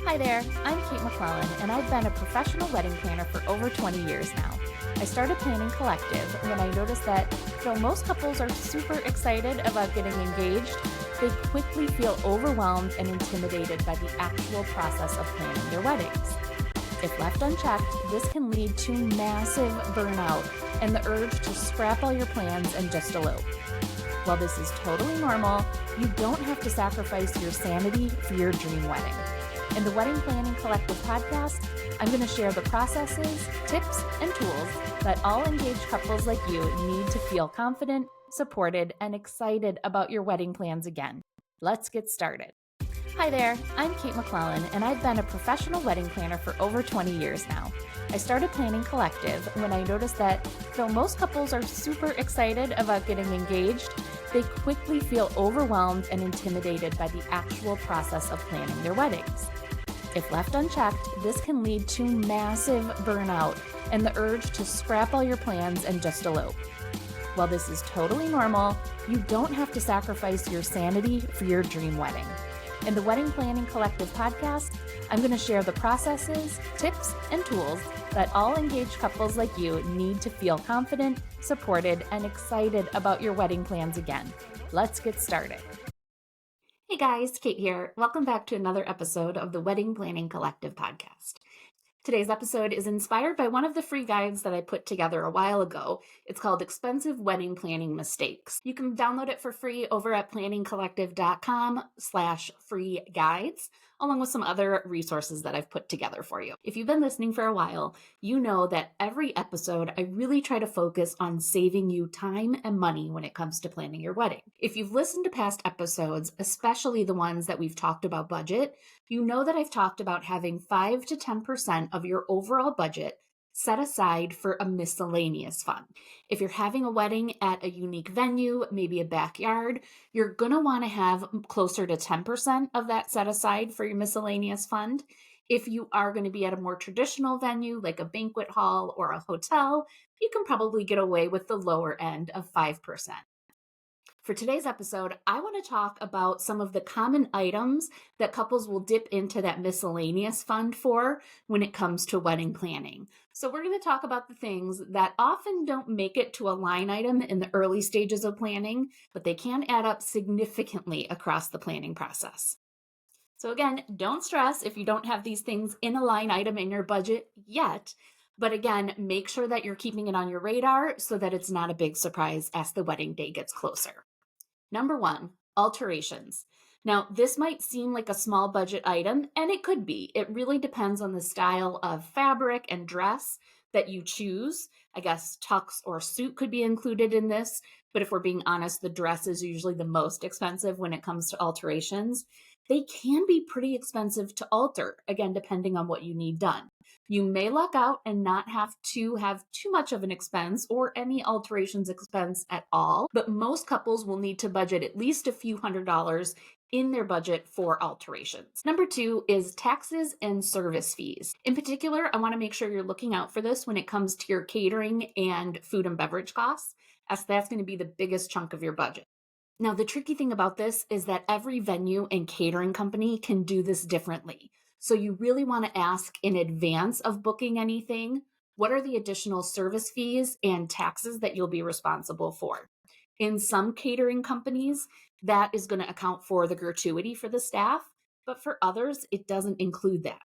Hi there, I'm Kate McClellan, and I've been a professional wedding planner for over 20 years now. I started Planning Collective when I noticed that though most couples are super excited about getting engaged, they quickly feel overwhelmed and intimidated by the actual process of planning their weddings. If left unchecked, this can lead to massive burnout and the urge to scrap all your plans and just elope. While this is totally normal, you don't have to sacrifice your sanity for your dream wedding. In the Wedding Planning Collective podcast, I'm going to share the processes, tips, and tools that all engaged couples like you need to feel confident, supported, and excited about your wedding plans again. Let's get started. Hi there, I'm Kate McClellan, and I've been a professional wedding planner for over 20 years now. I started Planning Collective when I noticed that though most couples are super excited about getting engaged, they quickly feel overwhelmed and intimidated by the actual process of planning their weddings. If left unchecked, this can lead to massive burnout and the urge to scrap all your plans and just elope. While this is totally normal, you don't have to sacrifice your sanity for your dream wedding. In the Wedding Planning Collective podcast, I'm going to share the processes, tips, and tools that all engaged couples like you need to feel confident, supported, and excited about your wedding plans again. Let's get started. Hey guys, Kate here. Welcome back to another episode of the Wedding Planning Collective podcast. Today's episode is inspired by one of the free guides that I put together a while ago. It's called Expensive Wedding Planning Mistakes. You can download it for free over at planningcollective.com/free guides, along with some other resources that I've put together for you. If you've been listening for a while, you know that every episode I really try to focus on saving you time and money when it comes to planning your wedding. If you've listened to past episodes, especially the ones that we've talked about budget, you know that I've talked about having 5 to 10% of your overall budget set aside for a miscellaneous fund. If you're having a wedding at a unique venue, maybe a backyard, you're going to want to have closer to 10% of that set aside for your miscellaneous fund. If you are going to be at a more traditional venue, like a banquet hall or a hotel, you can probably get away with the lower end of 5%. For today's episode, I want to talk about some of the common items that couples will dip into that miscellaneous fund for when it comes to wedding planning. So we're going to talk about the things that often don't make it to a line item in the early stages of planning, but they can add up significantly across the planning process. So again, don't stress if you don't have these things in a line item in your budget yet. But again, make sure that you're keeping it on your radar so that it's not a big surprise as the wedding day gets closer. Number 1, alterations. Now, this might seem like a small budget item, and it could be. It really depends on the style of fabric and dress that you choose. I guess tux or suit could be included in this, but if we're being honest, the dress is usually the most expensive when it comes to alterations. They can be pretty expensive to alter, again, depending on what you need done. You may luck out and not have to have too much of an expense or any alterations expense at all, but most couples will need to budget at least a few $100s in their budget for alterations. Number 2 is taxes and service fees. In particular, I want to make sure you're looking out for this when it comes to your catering and food and beverage costs, as that's going to be the biggest chunk of your budget. Now, the tricky thing about this is that every venue and catering company can do this differently. So you really want to ask in advance of booking anything, what are the additional service fees and taxes that you'll be responsible for? In some catering companies, that is going to account for the gratuity for the staff, but for others, it doesn't include that.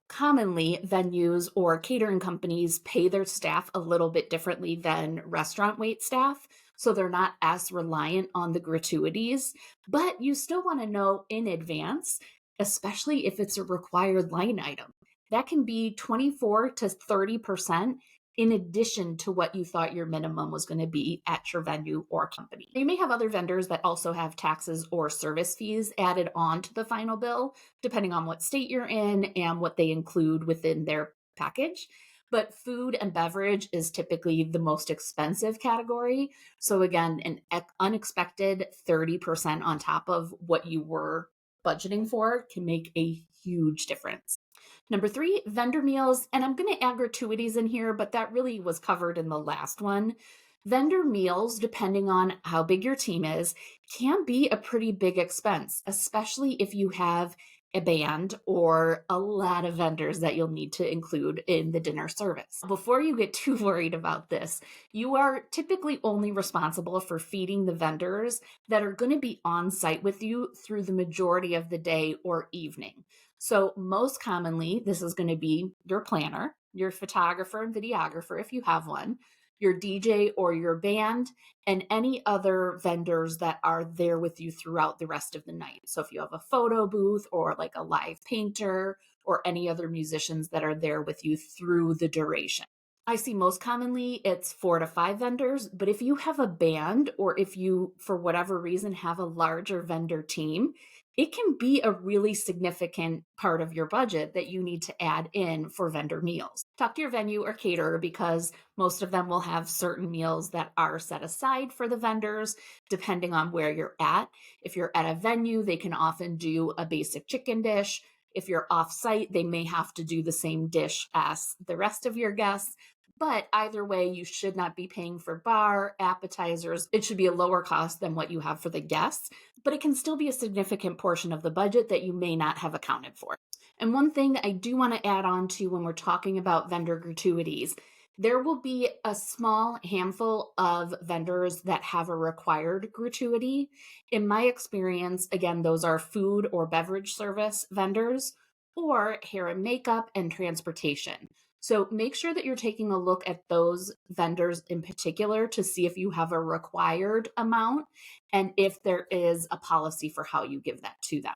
Commonly, venues or catering companies pay their staff a little bit differently than restaurant wait staff, so they're not as reliant on the gratuities, but you still want to know in advance, especially if it's a required line item. That can be 24 to 30% in addition to what you thought your minimum was going to be at your venue or company. You may have other vendors that also have taxes or service fees added on to the final bill, depending on what state you're in and what they include within their package. But food and beverage is typically the most expensive category. So again, an unexpected 30% on top of what you were budgeting for can make a huge difference. Number 3, vendor meals. And I'm going to add gratuities in here, but that really was covered in the last one. Vendor meals, depending on how big your team is, can be a pretty big expense, especially if you have a band, or a lot of vendors that you'll need to include in the dinner service. Before you get too worried about this, you are typically only responsible for feeding the vendors that are going to be on site with you through the majority of the day or evening. So, most commonly, this is going to be your planner, your photographer and videographer, if you have one, your DJ or your band, and any other vendors that are there with you throughout the rest of the night. So if you have a photo booth or like a live painter or any other musicians that are there with you through the duration. I see most commonly it's 4 to 5 vendors, but if you have a band or if you, for whatever reason, have a larger vendor team, it can be a really significant part of your budget that you need to add in for vendor meals. Talk to your venue or caterer because most of them will have certain meals that are set aside for the vendors, depending on where you're at. If you're at a venue, they can often do a basic chicken dish. If you're off site, they may have to do the same dish as the rest of your guests. But either way, you should not be paying for bar, appetizers. It should be a lower cost than what you have for the guests, but it can still be a significant portion of the budget that you may not have accounted for. And one thing I do want to add on to when we're talking about vendor gratuities, there will be a small handful of vendors that have a required gratuity. In my experience, again, those are food or beverage service vendors or hair and makeup and transportation. So make sure that you're taking a look at those vendors in particular to see if you have a required amount and if there is a policy for how you give that to them.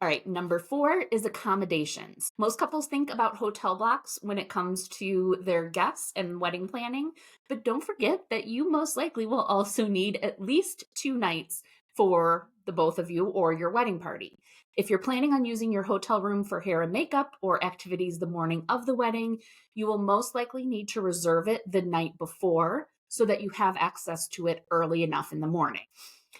All right, number 4 is accommodations. Most couples think about hotel blocks when it comes to their guests and wedding planning, but don't forget that you most likely will also need at least 2 nights for the both of you or your wedding party. If you're planning on using your hotel room for hair and makeup or activities the morning of the wedding, you will most likely need to reserve it the night before so that you have access to it early enough in the morning.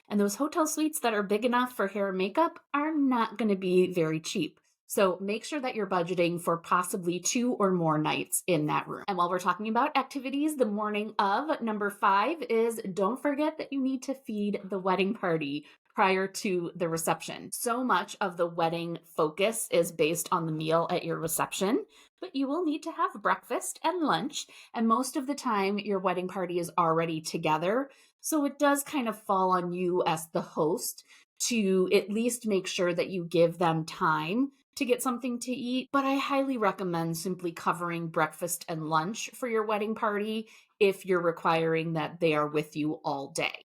And those hotel suites that are big enough for hair and makeup are not going to be very cheap. So make sure that you're budgeting for possibly 2 or more nights in that room. And while we're talking about activities, the morning of, number 5 is don't forget that you need to feed the wedding party prior to the reception. So much of the wedding focus is based on the meal at your reception, but you will need to have breakfast and lunch. And most of the time, your wedding party is already together. So it does kind of fall on you as the host to at least make sure that you give them time to get something to eat. But I highly recommend simply covering breakfast and lunch for your wedding party if you're requiring that they are with you all day.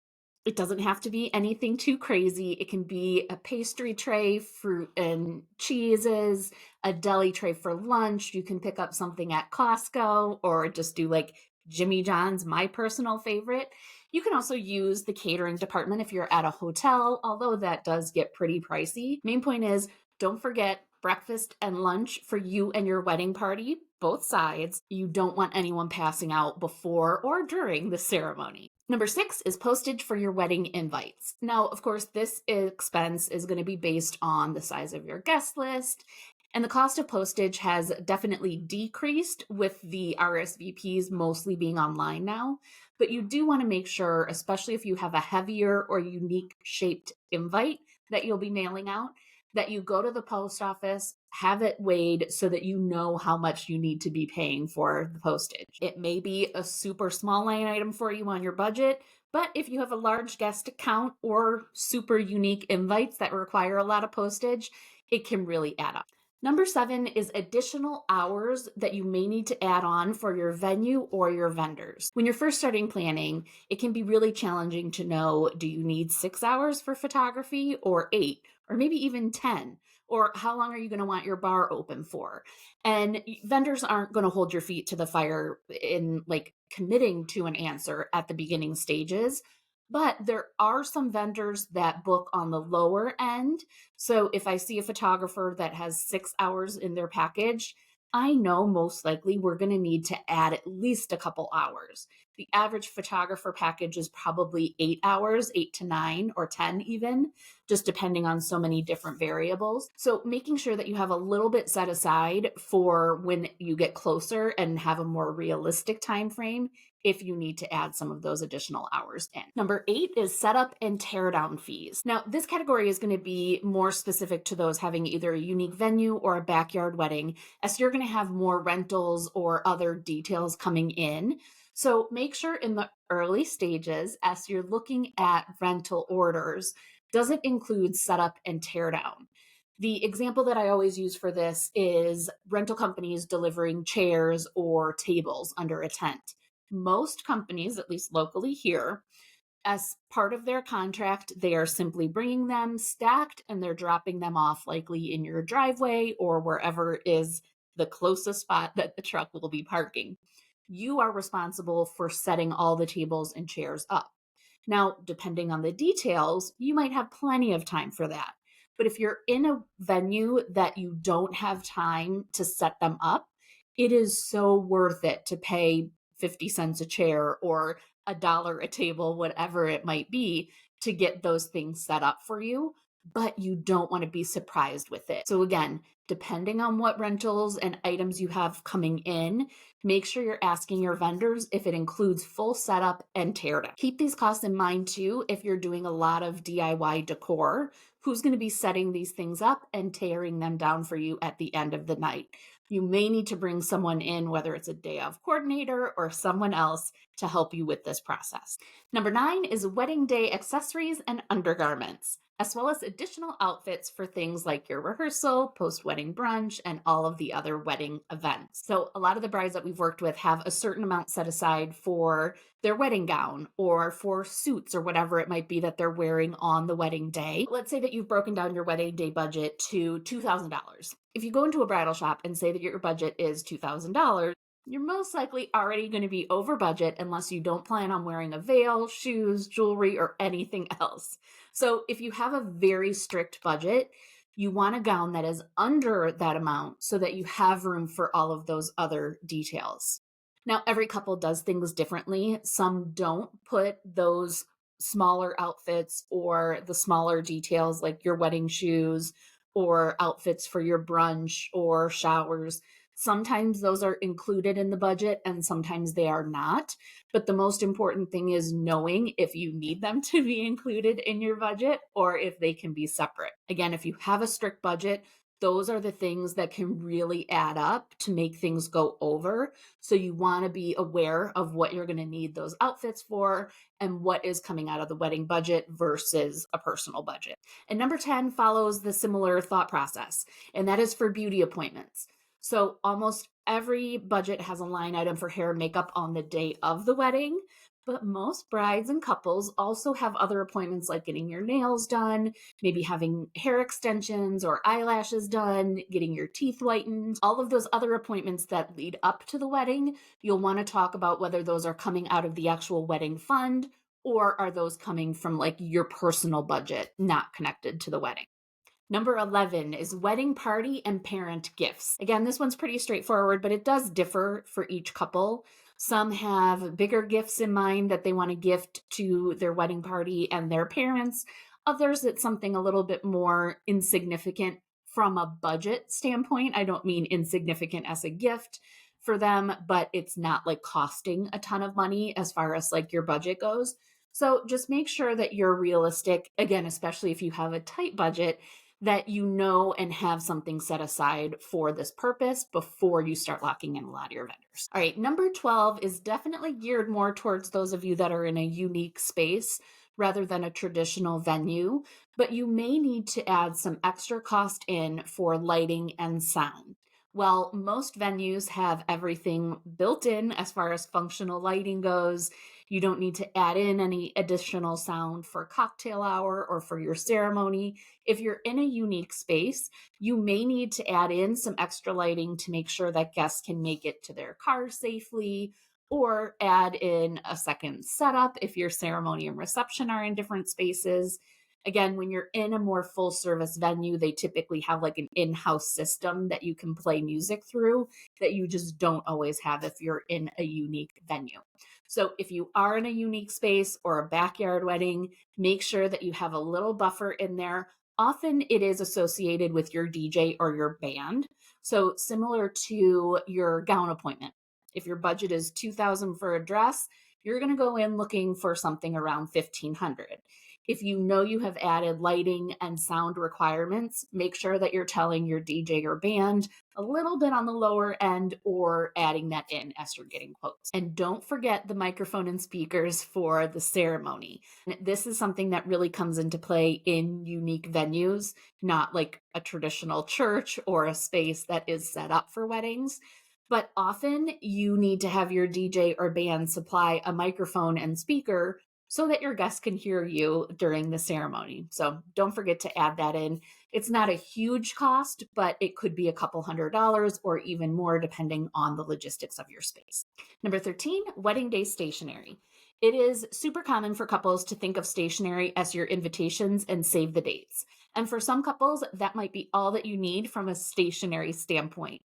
It doesn't have to be anything too crazy. It can be a pastry tray, fruit and cheeses, a deli tray for lunch. You can pick up something at Costco or just do like Jimmy John's, my personal favorite. You can also use the catering department if you're at a hotel, although that does get pretty pricey. Main point is don't forget breakfast and lunch for you and your wedding party, both sides. You don't want anyone passing out before or during the ceremony. Number 6 is postage for your wedding invites. Now, of course, this expense is going to be based on the size of your guest list, and the cost of postage has definitely decreased with the RSVPs mostly being online now. But you do want to make sure, especially if you have a heavier or unique shaped invite that you'll be mailing out, that you go to the post office, have it weighed so that you know how much you need to be paying for the postage. It may be a super small line item for you on your budget, but if you have a large guest account or super unique invites that require a lot of postage, it can really add up. Number 7 is additional hours that you may need to add on for your venue or your vendors. When you're first starting planning, it can be really challenging to know, do you need 6 hours for photography or 8 or maybe even 10? Or how long are you going to want your bar open for? And vendors aren't going to hold your feet to the fire in like committing to an answer at the beginning stages. But there are some vendors that book on the lower end. So if I see a photographer that has 6 hours in their package, I know most likely we're going to need to add at least a couple hours. The average photographer package is probably 8 hours, 8 to 9 or 10 even, just depending on so many different variables. So making sure that you have a little bit set aside for when you get closer and have a more realistic time frame if you need to add some of those additional hours in. Number 8 is setup and teardown fees. Now, this category is going to be more specific to those having either a unique venue or a backyard wedding, as you're going to have more rentals or other details coming in. So make sure in the early stages, as you're looking at rental orders, does it include setup and teardown? The example that I always use for this is rental companies delivering chairs or tables under a tent. Most companies, at least locally here, as part of their contract, they are simply bringing them stacked and they're dropping them off likely in your driveway or wherever is the closest spot that the truck will be parking. You are responsible for setting all the tables and chairs up. Now, depending on the details, you might have plenty of time for that. But if you're in a venue that you don't have time to set them up, it is so worth it to pay 50 cents a chair or $1 a table, whatever it might be, to get those things set up for you. But you don't want to be surprised with it. So, again, depending on what rentals and items you have coming in, make sure you're asking your vendors if it includes full setup and teardown. Keep these costs in mind too if you're doing a lot of DIY decor. Who's going to be setting these things up and tearing them down for you at the end of the night? You may need to bring someone in, whether it's a day of coordinator or someone else, to help you with this process. Number 9 is wedding day accessories and undergarments, as well as additional outfits for things like your rehearsal, post-wedding brunch, and all of the other wedding events. So a lot of the brides that we've worked with have a certain amount set aside for their wedding gown or for suits or whatever it might be that they're wearing on the wedding day. Let's say that you've broken down your wedding day budget to $2,000. If you go into a bridal shop and say that your budget is $2,000, you're most likely already going to be over budget unless you don't plan on wearing a veil, shoes, jewelry, or anything else. So if you have a very strict budget, you want a gown that is under that amount so that you have room for all of those other details. Now, every couple does things differently. Some don't put those smaller outfits or the smaller details like your wedding shoes or outfits for your brunch or showers. Sometimes those are included in the budget and sometimes they are not. But the most important thing is knowing if you need them to be included in your budget or if they can be separate. Again, if you have a strict budget, those are the things that can really add up to make things go over. So you want to be aware of what you're going to need those outfits for and what is coming out of the wedding budget versus a personal budget. And number 10 follows the similar thought process, and that is for beauty appointments. So almost every budget has a line item for hair and makeup on the day of the wedding, but most brides and couples also have other appointments like getting your nails done, maybe having hair extensions or eyelashes done, getting your teeth whitened, all of those other appointments that lead up to the wedding. You'll want to talk about whether those are coming out of the actual wedding fund or are those coming from like your personal budget, not connected to the wedding. Number 11 is wedding party and parent gifts. Again, this one's pretty straightforward, but it does differ for each couple. Some have bigger gifts in mind that they want to gift to their wedding party and their parents. Others, it's something a little bit more insignificant from a budget standpoint. I don't mean insignificant as a gift for them, but it's not like costing a ton of money as far as like your budget goes. So just make sure that you're realistic, again, especially if you have a tight budget, that you know and have something set aside for this purpose before you start locking in a lot of your vendors. All right, number 12 is definitely geared more towards those of you that are in a unique space rather than a traditional venue, but you may need to add some extra cost in for lighting and sound. Well, most venues have everything built in as far as functional lighting goes. You don't need to add in any additional sound for cocktail hour or for your ceremony. If you're in a unique space, you may need to add in some extra lighting to make sure that guests can make it to their cars safely, or add in a second setup if your ceremony and reception are in different spaces. Again, when you're in a more full service venue, they typically have like an in-house system that you can play music through that you just don't always have if you're in a unique venue. So if you are in a unique space or a backyard wedding, make sure that you have a little buffer in there. Often it is associated with your DJ or your band. So similar to your gown appointment. If your budget is 2000 for a dress, you're going to go in looking for something around 1500. If you know you have added lighting and sound requirements, make sure that you're telling your DJ or band a little bit on the lower end or adding that in as you're getting quotes. And don't forget the microphone and speakers for the ceremony. This is something that really comes into play in unique venues, not like a traditional church or a space that is set up for weddings. But often you need to have your DJ or band supply a microphone and speaker so that your guests can hear you during the ceremony. So don't forget to add that in. It's not a huge cost, but it could be a couple $100 or even more depending on the logistics of your space. Number 13, wedding day stationery. It is super common for couples to think of stationery as your invitations and save the dates. And for some couples, that might be all that you need from a stationery standpoint.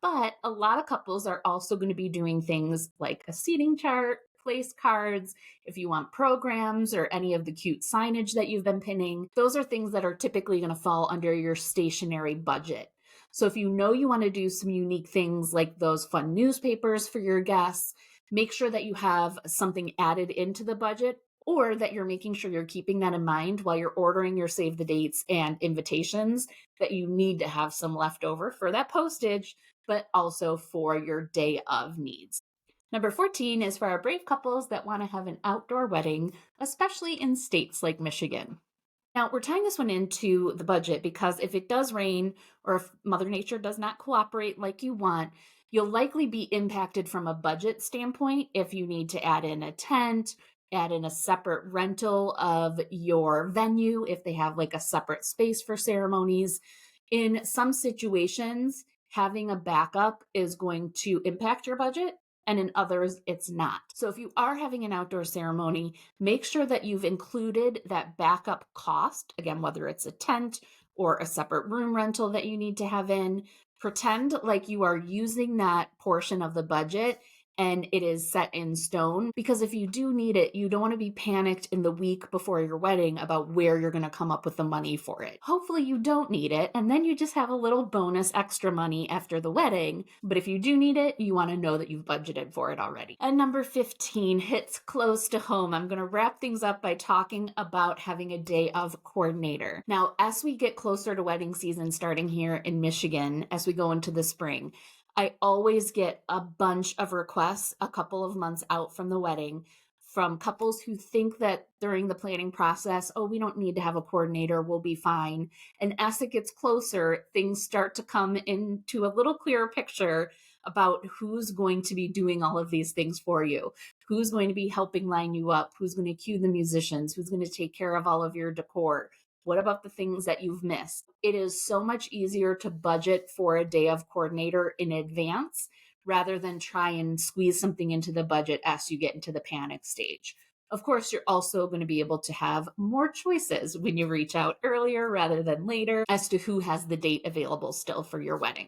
But a lot of couples are also going to be doing things like a seating chart, place cards, if you want programs or any of the cute signage that you've been pinning. Those are things that are typically going to fall under your stationery budget. So if you know you want to do some unique things like those fun newspapers for your guests, make sure that you have something added into the budget or that you're making sure you're keeping that in mind while you're ordering your save the dates and invitations, that you need to have some left over for that postage, but also for your day of needs. Number 14 is for our brave couples that want to have an outdoor wedding, especially in states like Michigan. Now, we're tying this one into the budget because if it does rain or if Mother Nature does not cooperate like you want, you'll likely be impacted from a budget standpoint if you need to add in a tent, add in a separate rental of your venue if they have like a separate space for ceremonies. In some situations, having a backup is going to impact your budget, and in others, it's not. So if you are having an outdoor ceremony, make sure that you've included that backup cost, again, whether it's a tent or a separate room rental that you need to have in. Pretend like you are using that portion of the budget and it is set in stone, because if you do need it, you don't want to be panicked in the week before your wedding about where you're going to come up with the money for it. Hopefully you don't need it, and then you just have a little bonus extra money after the wedding. But if you do need it, you want to know that you've budgeted for it already. And number 15 hits close to home. I'm going to wrap things up by talking about having a day of coordinator. Now, as we get closer to wedding season starting here in Michigan, as we go into the spring, I always get a bunch of requests a couple of months out from the wedding from couples who think that during the planning process, oh, we don't need to have a coordinator, we'll be fine. And as it gets closer, things start to come into a little clearer picture about who's going to be doing all of these things for you, who's going to be helping line you up, who's going to cue the musicians, who's going to take care of all of your decor. What about the things that you've missed? It is so much easier to budget for a day of coordinator in advance rather than try and squeeze something into the budget as you get into the panic stage. Of course, you're also going to be able to have more choices when you reach out earlier rather than later as to who has the date available still for your wedding.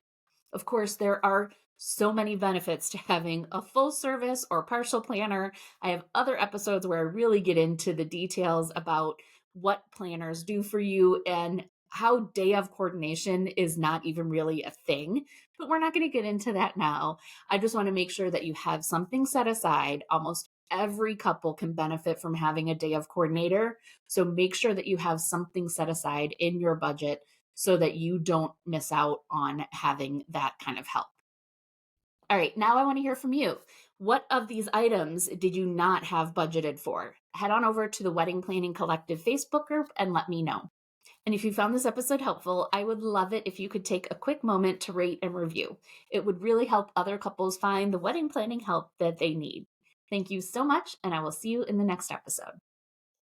Of course, there are so many benefits to having a full service or partial planner. I have other episodes where I really get into the details about what planners do for you and how day of coordination is not even really a thing, but we're not going to get into that now. I just want to make sure that you have something set aside. Almost every couple can benefit from having a day of coordinator. So make sure that you have something set aside in your budget so that you don't miss out on having that kind of help. All right, now I want to hear from you. What of these items did you not have budgeted for? Head on over to the Wedding Planning Collective Facebook group and let me know. And if you found this episode helpful, I would love it if you could take a quick moment to rate and review. It would really help other couples find the wedding planning help that they need. Thank you so much, and I will see you in the next episode.